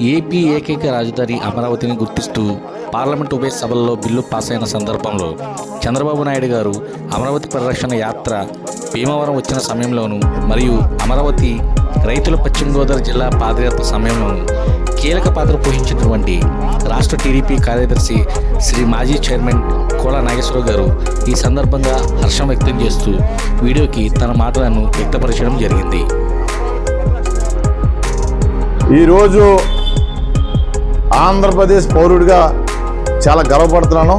AP ఏకైక రాజధాని అమరావతిని గుర్తిస్తూ పార్లమెంటు ఉభయ సభల్లో బిల్లు పాస్ అయిన సందర్భంలో చంద్రబాబు నాయుడు గారు అమరావతి పరిరక్షణ యాత్ర భీమవరం వచ్చిన సమయంలోనూ మరియు అమరావతి రైతుల పశ్చిమ గోదావరి జిల్లా పాదయాత్ర సమయంలోనూ కీలక పాత్ర పోషించినటువంటి రాష్ట్ర టీడీపీ కార్యదర్శి శ్రీ మాజీ చైర్మన్ కోలా నాగేశ్వరరావు గారు ఈ సందర్భంగా హర్షం వ్యక్తం చేస్తూ వీడియోకి తన మాటలను వ్యక్తపరచడం జరిగింది. ఈరోజు ఆంధ్రప్రదేశ్ పౌరుడిగా చాలా గర్వపడుతున్నాను.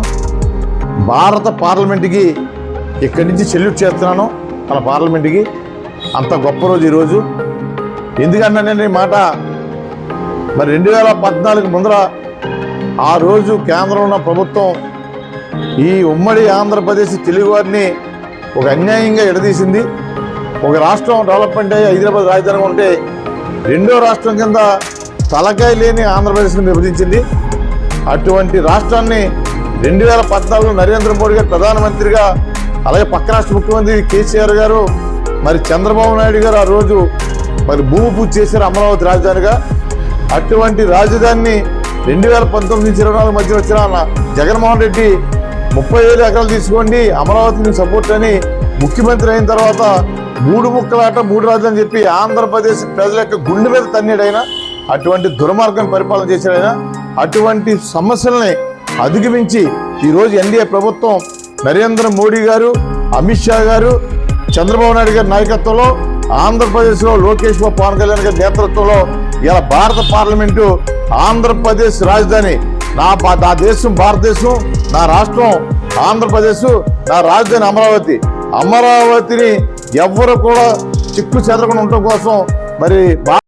భారత పార్లమెంటుకి ఇక్కడి నుంచి సెల్యూట్ చేస్తున్నాను. మన పార్లమెంటుకి అంత గొప్ప రోజు ఈరోజు. ఎందుకంటే నేను ఈ మాట మరి 2014 ముందర ఆ రోజు కేంద్రంలో ఉన్న ప్రభుత్వం ఈ ఉమ్మడి ఆంధ్రప్రదేశ్ తెలుగువారిని ఒక అన్యాయంగా ఎడదీసింది. ఒక రాష్ట్రం డెవలప్మెంట్ అయ్యి హైదరాబాద్ రాజధానిగా ఉంటే రెండో రాష్ట్రం కింద తలకాయ లేని ఆంధ్రప్రదేశ్ని విభజించింది. అటువంటి రాష్ట్రాన్ని 2014 నరేంద్ర మోడీ గారు ప్రధానమంత్రిగా, అలాగే పక్క రాష్ట్ర ముఖ్యమంత్రి కేసీఆర్ గారు, మరి చంద్రబాబు నాయుడు గారు ఆ రోజు మరి భూమి పూజ చేశారు అమరావతి రాజధానిగా. అటువంటి రాజధానిని 2019 నుంచి 24 మధ్య వచ్చిన జగన్మోహన్ రెడ్డి 30,000 ఎకరాలు తీసుకోండి అమరావతిని సపోర్ట్ అని ముఖ్యమంత్రి అయిన తర్వాత 3 ముక్కలాట 3 రాజధాని చెప్పి ఆంధ్రప్రదేశ్ ప్రజల యొక్క గుండె మీద తన్నేడైనా అటువంటి దుర్మార్గం పరిపాలన చేశాడైనా. అటువంటి సమస్యల్ని అధిగమించి ఈరోజు ఎన్డీఏ ప్రభుత్వం నరేంద్ర మోడీ గారు, అమిత్ షా గారు, చంద్రబాబు నాయుడు గారి నాయకత్వంలో ఆంధ్రప్రదేశ్లో లోకేష్ బాబు, పవన్ కళ్యాణ్ గారి నేతృత్వంలో ఇలా భారత పార్లమెంటు ఆంధ్రప్రదేశ్ రాజధాని, నా దేశం భారతదేశం, నా రాష్ట్రం ఆంధ్రప్రదేశ్, నా రాజధాని అమరావతిని ఎవ్వరు కూడా చిక్కు చెదరకుండా ఉండటం కోసం మరి